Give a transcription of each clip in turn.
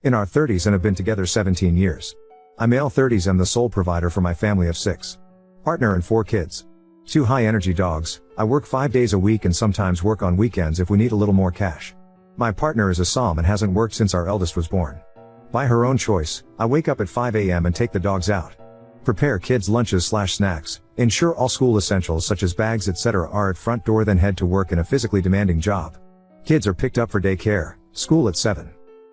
In our 30s and have been together 17 years. I'm male 30s and the sole provider for my family of 6. Partner and 4 kids. 2 high-energy dogs. I work 5 days a week and sometimes work on weekends if we need a little more cash. My partner is a Som and hasn't worked since our eldest was born. By her own choice, I wake up at 5 a.m. and take the dogs out. Prepare kids' lunches/snacks, ensure all school essentials such as bags etc. are at front door, then head to work in a physically demanding job. Kids are picked up for daycare, school at 7.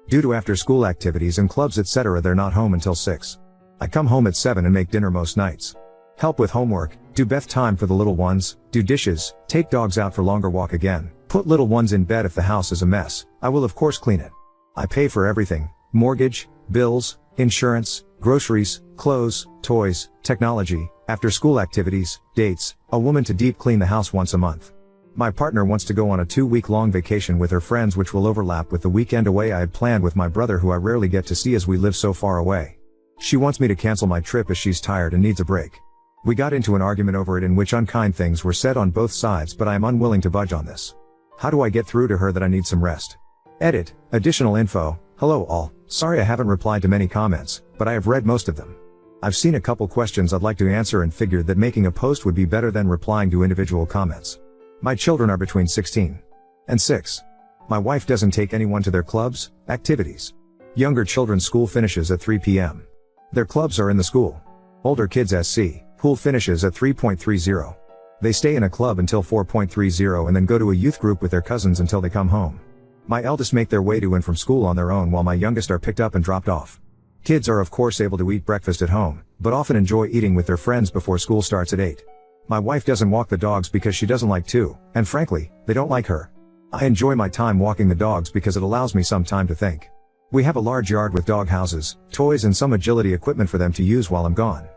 Due to after-school activities and clubs etc. they're not home until 6. I come home at 7 and make dinner most nights. Help with homework, do bath time for the little ones, do dishes, take dogs out for longer walk again, put little ones in bed if the house is a mess. I will of course clean it. I pay for everything. Mortgage, bills, insurance, groceries, clothes, toys, technology, after-school activities, dates, a woman to deep clean the house once a month. My partner wants to go on a 2-week-long vacation with her friends which will overlap with the weekend away I had planned with my brother who I rarely get to see as we live so far away. She wants me to cancel my trip as she's tired and needs a break. We got into an argument over it in which unkind things were said on both sides, but I am unwilling to budge on this. How do I get through to her that I need some rest? Edit. Additional info. Hello all. Sorry I haven't replied to many comments, but I have read most of them. I've seen a couple questions I'd like to answer and figured that making a post would be better than replying to individual comments. My children are between 16 and 6. My wife doesn't take anyone to their clubs, activities. Younger children's school finishes at 3 p.m. Their clubs are in the school. Older kids SC, pool finishes at 3:30. They stay in a club until 4:30 and then go to a youth group with their cousins until they come home. My eldest make their way to and from school on their own while my youngest are picked up and dropped off. Kids are of course able to eat breakfast at home, but often enjoy eating with their friends before school starts at 8. My wife doesn't walk the dogs because she doesn't like to, and frankly, they don't like her. I enjoy my time walking the dogs because it allows me some time to think. We have a large yard with dog houses, toys and some agility equipment for them to use while I'm gone.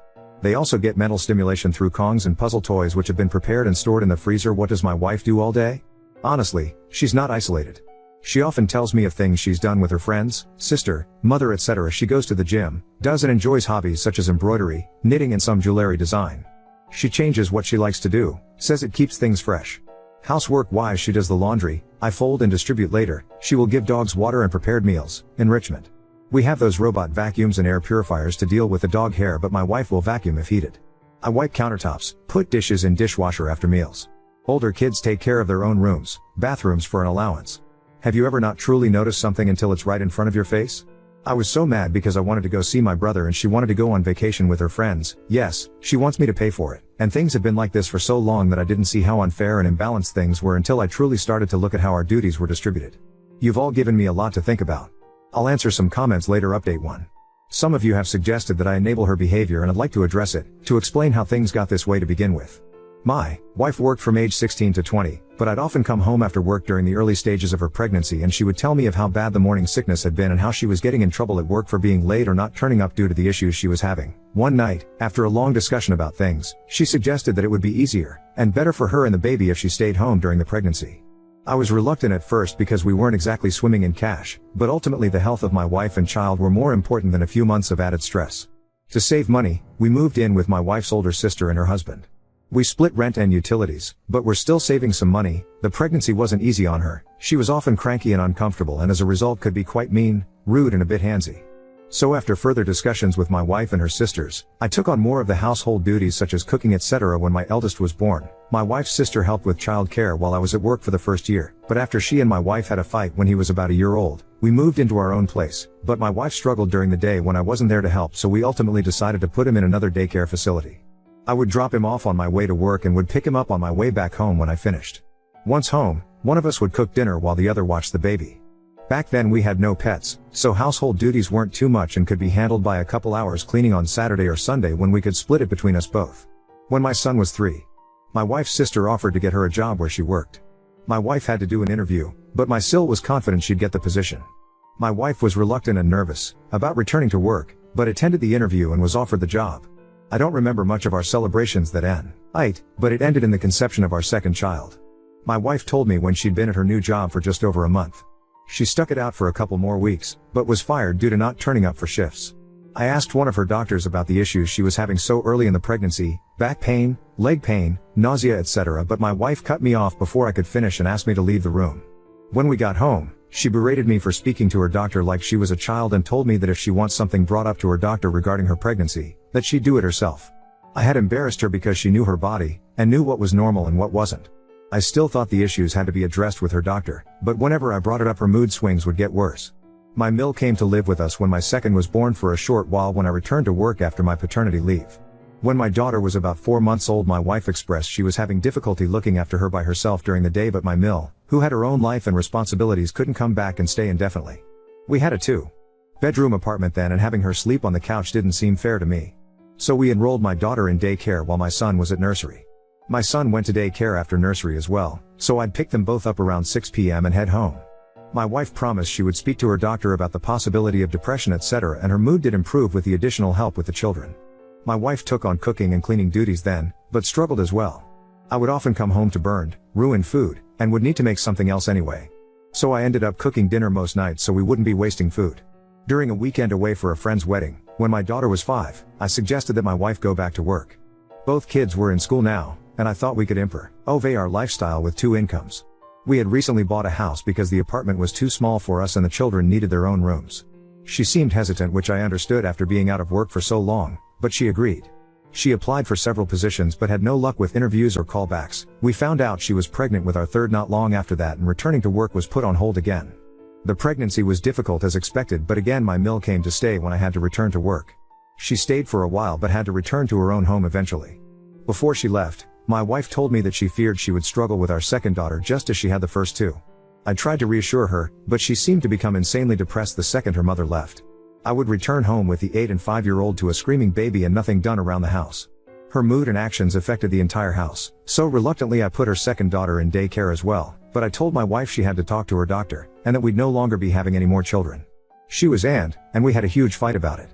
They also get mental stimulation through Kongs and puzzle toys which have been prepared and stored in the freezer. What does my wife do all day? Honestly, she's not isolated. She often tells me of things she's done with her friends, sister, mother etc. She goes to the gym, does and enjoys hobbies such as embroidery, knitting and some jewelry design. She changes what she likes to do, says it keeps things fresh. Housework wise she does the laundry, I fold and distribute later, she will give dogs water and prepared meals, enrichment. We have those robot vacuums and air purifiers to deal with the dog hair but my wife will vacuum if heated. I wipe countertops, put dishes in dishwasher after meals. Older kids take care of their own rooms, bathrooms for an allowance. Have you ever not truly noticed something until it's right in front of your face? I was so mad because I wanted to go see my brother and she wanted to go on vacation with her friends. Yes, she wants me to pay for it, and things have been like this for so long that I didn't see how unfair and imbalanced things were until I truly started to look at how our duties were distributed. You've all given me a lot to think about. I'll answer some comments later. Update 1. Some of you have suggested that I enable her behavior and I'd like to address it, to explain how things got this way to begin with. My wife worked from age 16 to 20, but I'd often come home after work during the early stages of her pregnancy and she would tell me of how bad the morning sickness had been and how she was getting in trouble at work for being late or not turning up due to the issues she was having. One night, after a long discussion about things, she suggested that it would be easier and better for her and the baby if she stayed home during the pregnancy. I was reluctant at first because we weren't exactly swimming in cash, but ultimately the health of my wife and child were more important than a few months of added stress. To save money, we moved in with my wife's older sister and her husband. We split rent and utilities, but we're still saving some money. The pregnancy wasn't easy on her. She was often cranky and uncomfortable and as a result could be quite mean, rude and a bit handsy. So after further discussions with my wife and her sisters, I took on more of the household duties such as cooking etc. When my eldest was born, my wife's sister helped with child care while I was at work for the first year, but after she and my wife had a fight when he was about a year old, we moved into our own place, but my wife struggled during the day when I wasn't there to help, so we ultimately decided to put him in another daycare facility. I would drop him off on my way to work and would pick him up on my way back home when I finished. Once home, one of us would cook dinner while the other watched the baby. Back then we had no pets, so household duties weren't too much and could be handled by a couple hours cleaning on Saturday or Sunday when we could split it between us both. When my son was 3, my wife's sister offered to get her a job where she worked. My wife had to do an interview, but my sil was confident she'd get the position. My wife was reluctant and nervous about returning to work, but attended the interview and was offered the job. I don't remember much of our celebrations that night, but it ended in the conception of our second child. My wife told me when she'd been at her new job for just over a month. She stuck it out for a couple more weeks, but was fired due to not turning up for shifts. I asked one of her doctors about the issues she was having so early in the pregnancy, back pain, leg pain, nausea etc., but my wife cut me off before I could finish and asked me to leave the room. When we got home, She berated me for speaking to her doctor like she was a child and told me that if she wants something brought up to her doctor regarding her pregnancy, that she'd do it herself. I had embarrassed her because she knew her body, and knew what was normal and what wasn't. I still thought the issues had to be addressed with her doctor, but whenever I brought it up her mood swings would get worse. My Mill came to live with us when my second was born for a short while when I returned to work after my paternity leave. When my daughter was about 4 months old, my wife expressed she was having difficulty looking after her by herself during the day, but my Mill, who had her own life and responsibilities, couldn't come back and stay indefinitely. We had a 2-bedroom apartment then, and having her sleep on the couch didn't seem fair to me. So we enrolled my daughter in daycare while my son was at nursery. My son went to daycare after nursery as well, so I'd pick them both up around 6 p.m. and head home. My wife promised she would speak to her doctor about the possibility of depression, etc., and her mood did improve with the additional help with the children. My wife took on cooking and cleaning duties then, but struggled as well. I would often come home to burned, ruined food, and would need to make something else anyway. So I ended up cooking dinner most nights so we wouldn't be wasting food. During a weekend away for a friend's wedding, when my daughter was 5, I suggested that my wife go back to work. Both kids were in school now, and I thought we could improve our lifestyle with 2 incomes. We had recently bought a house because the apartment was too small for us and the children needed their own rooms. She seemed hesitant, which I understood after being out of work for so long, but she agreed. She applied for several positions but had no luck with interviews or callbacks. We found out she was pregnant with our third not long after that, and returning to work was put on hold again. The pregnancy was difficult as expected, but again my Mill came to stay when I had to return to work. She stayed for a while but had to return to her own home eventually. Before she left, my wife told me that she feared she would struggle with our second daughter just as she had the first 2. I tried to reassure her, but she seemed to become insanely depressed the second her mother left. I would return home with the 8 and 5-year-old to a screaming baby and nothing done around the house. Her mood and actions affected the entire house, so reluctantly I put her second daughter in daycare as well, but I told my wife she had to talk to her doctor, and that we'd no longer be having any more children. She was and we had a huge fight about it.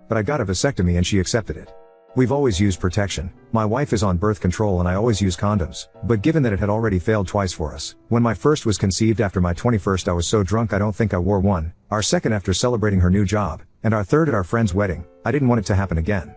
But I got a vasectomy and she accepted it. We've always used protection. My wife is on birth control and I always use condoms, but given that it had already failed twice for us, when my first was conceived after my 21st I was so drunk I don't think I wore one, our second after celebrating her new job, and our third at our friend's wedding. I didn't want it to happen again.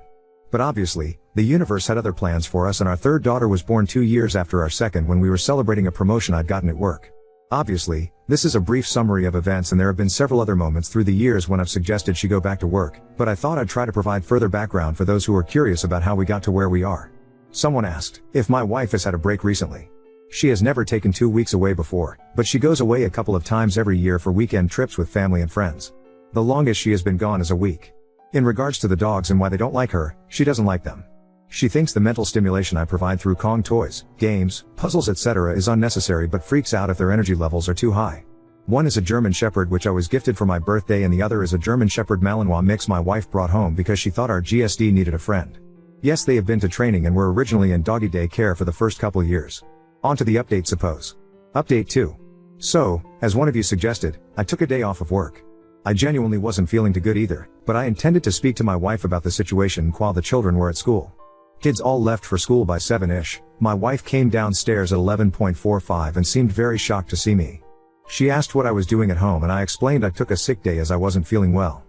But obviously, the universe had other plans for us, and our third daughter was born 2 years after our second when we were celebrating a promotion I'd gotten at work. Obviously, this is a brief summary of events, and there have been several other moments through the years when I've suggested she go back to work, but I thought I'd try to provide further background for those who are curious about how we got to where we are. Someone asked if my wife has had a break recently. She has never taken 2 weeks away before, but she goes away a couple of times every year for weekend trips with family and friends. The longest she has been gone is a week. In regards to the dogs and why they don't like her, she doesn't like them. She thinks the mental stimulation I provide through Kong toys, games, puzzles, etc. is unnecessary, but freaks out if their energy levels are too high. One is a German Shepherd which I was gifted for my birthday, and the other is a German Shepherd Malinois mix my wife brought home because she thought our GSD needed a friend. Yes, they have been to training and were originally in doggy day care for the first couple years. On to the update suppose. Update 2. So, as one of you suggested, I took a day off of work. I genuinely wasn't feeling too good either, but I intended to speak to my wife about the situation while the children were at school. Kids all left for school by 7-ish. My wife came downstairs at 11:45 and seemed very shocked to see me. She asked what I was doing at home and I explained I took a sick day as I wasn't feeling well.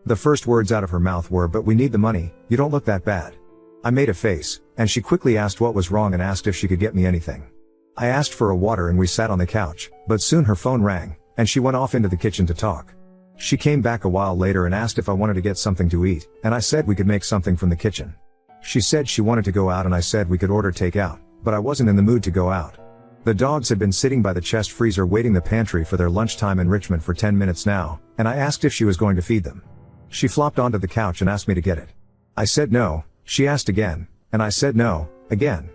The first words out of her mouth were, "But we need the money, you don't look that bad." I made a face, and she quickly asked what was wrong and asked if she could get me anything. I asked for a water and we sat on the couch, but soon her phone rang, and she went off into the kitchen to talk. She came back a while later and asked if I wanted to get something to eat, and I said we could make something from the kitchen. She said she wanted to go out and I said we could order takeout, but I wasn't in the mood to go out. The dogs had been sitting by the chest freezer waiting the pantry for their lunchtime enrichment for 10 minutes now, and I asked if she was going to feed them. She flopped onto the couch and asked me to get it. I said no. She asked again, and I said no, again.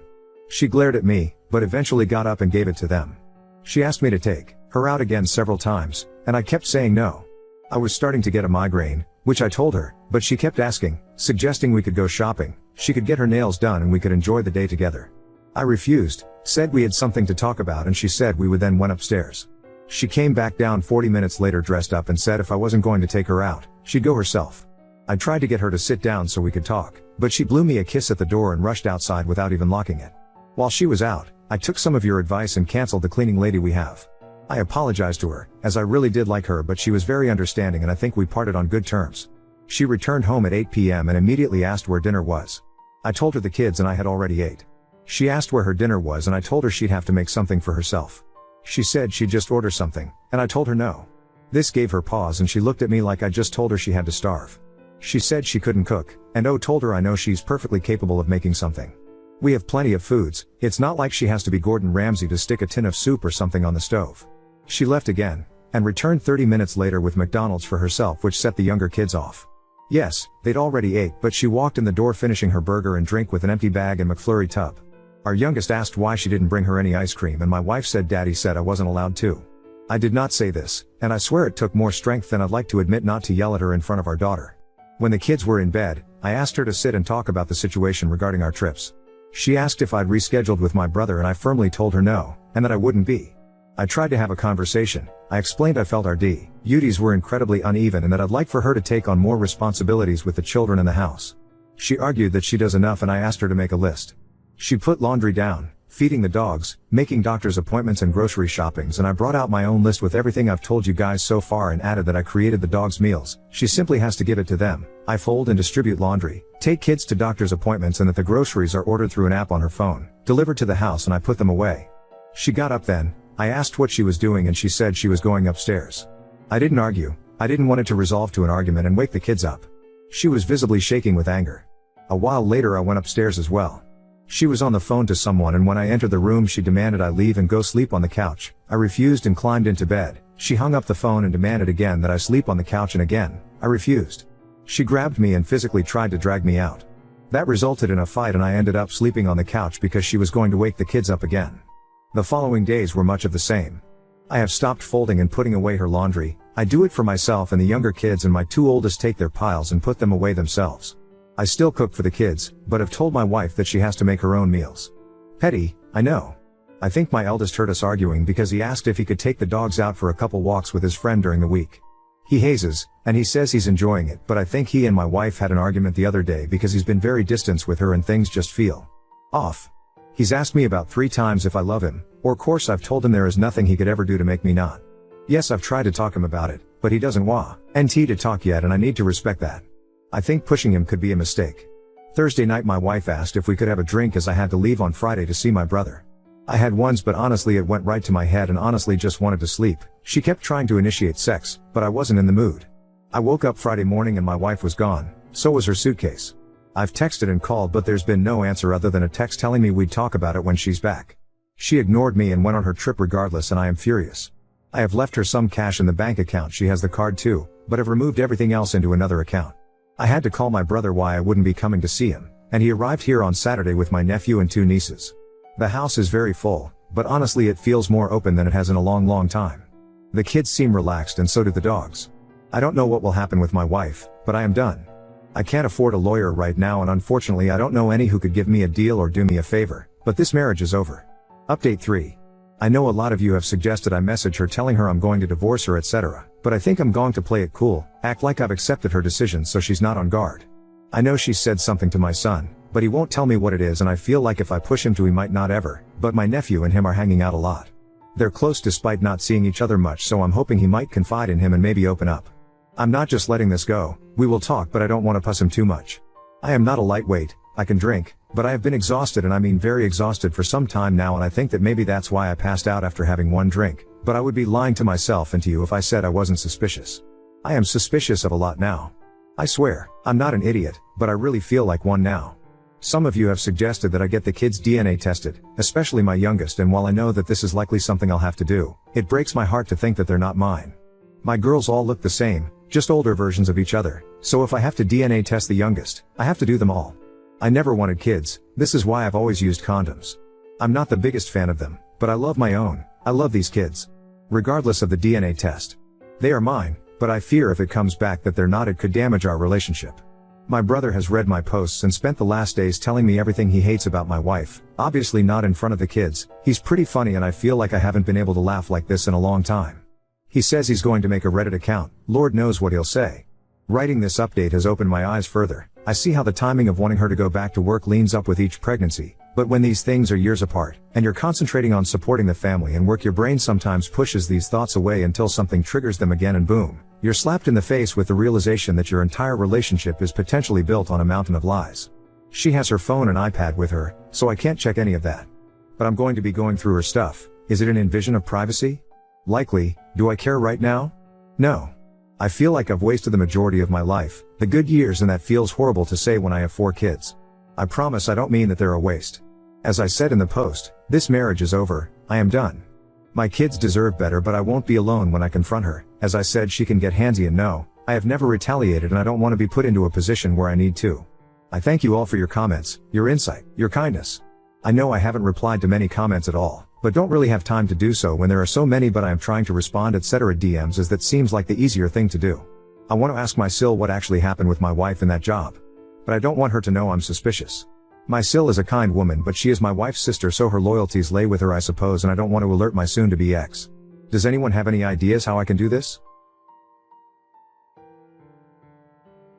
She glared at me, but eventually got up and gave it to them. She asked me to take her out again several times, and I kept saying no. I was starting to get a migraine, which I told her, but she kept asking, suggesting we could go shopping, she could get her nails done and we could enjoy the day together. I refused, said we had something to talk about, and she said we would, then went upstairs. She came back down 40 minutes later dressed up and said if I wasn't going to take her out, she'd go herself. I tried to get her to sit down so we could talk, but she blew me a kiss at the door and rushed outside without even locking it. While she was out, I took some of your advice and canceled the cleaning lady we have. I apologized to her, as I really did like her, but she was very understanding and I think we parted on good terms. She returned home at 8 p.m. and immediately asked where dinner was. I told her the kids and I had already ate. She asked where her dinner was and I told her she'd have to make something for herself. She said she'd just order something, and I told her no. This gave her pause and she looked at me like I just told her she had to starve. She said she couldn't cook, and told her I know she's perfectly capable of making something. We have plenty of foods, it's not like she has to be Gordon Ramsay to stick a tin of soup or something on the stove. She left again, and returned 30 minutes later with McDonald's for herself, which set the younger kids off. Yes, they'd already ate, but she walked in the door finishing her burger and drink with an empty bag and McFlurry tub. Our youngest asked why she didn't bring her any ice cream, and my wife said Daddy said I wasn't allowed to. I did not say this, and I swear it took more strength than I'd like to admit not to yell at her in front of our daughter. When the kids were in bed, I asked her to sit and talk about the situation regarding our trips. She asked if I'd rescheduled with my brother, and I firmly told her no, and that I wouldn't be. I tried to have a conversation. I explained I felt our duties were incredibly uneven and that I'd like for her to take on more responsibilities with the children in the house. She argued that she does enough, and I asked her to make a list. She put laundry down, feeding the dogs, making doctor's appointments and grocery shoppings, and I brought out my own list with everything I've told you guys so far and added that I created the dogs' meals. She simply has to give it to them. I fold and distribute laundry, take kids to doctor's appointments, and that the groceries are ordered through an app on her phone, delivered to the house, and I put them away. She got up then. I asked what she was doing and she said she was going upstairs. I didn't argue. I didn't want it to resolve to an argument and wake the kids up. She was visibly shaking with anger. A while later I went upstairs as well. She was on the phone to someone, and when I entered the room she demanded I leave and go sleep on the couch. I refused and climbed into bed. She hung up the phone and demanded again that I sleep on the couch, and again, I refused. She grabbed me and physically tried to drag me out. That resulted in a fight and I ended up sleeping on the couch because she was going to wake the kids up again. The following days were much of the same. I have stopped folding and putting away her laundry. I do it for myself and the younger kids, and my two oldest take their piles and put them away themselves. I still cook for the kids, but have told my wife that she has to make her own meals. Petty, I know. I think my eldest heard us arguing because he asked if he could take the dogs out for a couple walks with his friend during the week. He hazes, and he says he's enjoying it, but I think he and my wife had an argument the other day because he's been very distant with her and things just feel off. He's asked me about 3 times if I love him, or course I've told him there is nothing he could ever do to make me not. Yes, I've tried to talk him about it, but he doesn't want to talk yet, and I need to respect that. I think pushing him could be a mistake. Thursday night my wife asked if we could have a drink as I had to leave on Friday to see my brother. I had once, but honestly it went right to my head and honestly just wanted to sleep. She kept trying to initiate sex, but I wasn't in the mood. I woke up Friday morning and my wife was gone, so was her suitcase. I've texted and called, but there's been no answer other than a text telling me we'd talk about it when she's back. She ignored me and went on her trip regardless, and I am furious. I have left her some cash in the bank account, she has the card too, but have removed everything else into another account. I had to call my brother why I wouldn't be coming to see him, and he arrived here on Saturday with my nephew and 2 nieces. The house is very full, but honestly it feels more open than it has in a long time. The kids seem relaxed and so do the dogs. I don't know what will happen with my wife, but I am done. I can't afford a lawyer right now, and unfortunately I don't know any who could give me a deal or do me a favor, but this marriage is over. Update 3. I know a lot of you have suggested I message her telling her I'm going to divorce her, etc., but I think I'm going to play it cool, act like I've accepted her decision so she's not on guard. I know she said something to my son, but he won't tell me what it is, and I feel like if I push him to, he might not ever, but my nephew and him are hanging out a lot. They're close despite not seeing each other much, so I'm hoping he might confide in him and maybe open up. I'm not just letting this go. We will talk, but I don't want to push him too much. I am not a lightweight. I can drink, but I have been exhausted, and I mean very exhausted for some time now, and I think that maybe that's why I passed out after having 1 drink, but I would be lying to myself and to you if I said I wasn't suspicious. I am suspicious of a lot now. I swear, I'm not an idiot, but I really feel like one now. Some of you have suggested that I get the kids' DNA tested, especially my youngest, and while I know that this is likely something I'll have to do, it breaks my heart to think that they're not mine. My girls all look the same, just older versions of each other, so if I have to DNA test the youngest, I have to do them all. I never wanted kids, this is why I've always used condoms. I'm not the biggest fan of them, but I love my own. I love these kids. Regardless of the DNA test. They are mine, but I fear if it comes back that they're not, it could damage our relationship. My brother has read my posts and spent the last days telling me everything he hates about my wife, obviously not in front of the kids. He's pretty funny, and I feel like I haven't been able to laugh like this in a long time. He says he's going to make a Reddit account, Lord knows what he'll say. Writing this update has opened my eyes further. I see how the timing of wanting her to go back to work leans up with each pregnancy, but when these things are years apart, and you're concentrating on supporting the family and work, your brain sometimes pushes these thoughts away until something triggers them again, and boom, you're slapped in the face with the realization that your entire relationship is potentially built on a mountain of lies. She has her phone and iPad with her, so I can't check any of that. But I'm going to be going through her stuff. Is it an invasion of privacy? Likely. Do I care right now? No. I feel like I've wasted the majority of my life, the good years, and that feels horrible to say when I have 4 kids. I promise I don't mean that they're a waste. As I said in the post, this marriage is over, I am done. My kids deserve better, but I won't be alone when I confront her. As I said, she can get handsy, and no, I have never retaliated, and I don't want to be put into a position where I need to. I thank you all for your comments, your insight, your kindness. I know I haven't replied to many comments at all, but don't really have time to do so when there are so many, but I am trying to respond etc. DMs, as that seems like the easier thing to do. I want to ask my Sil what actually happened with my wife in that job. But I don't want her to know I'm suspicious. My Sil is a kind woman, but she is my wife's sister, so her loyalties lay with her, I suppose, and I don't want to alert my soon-to-be ex. Does anyone have any ideas how I can do this?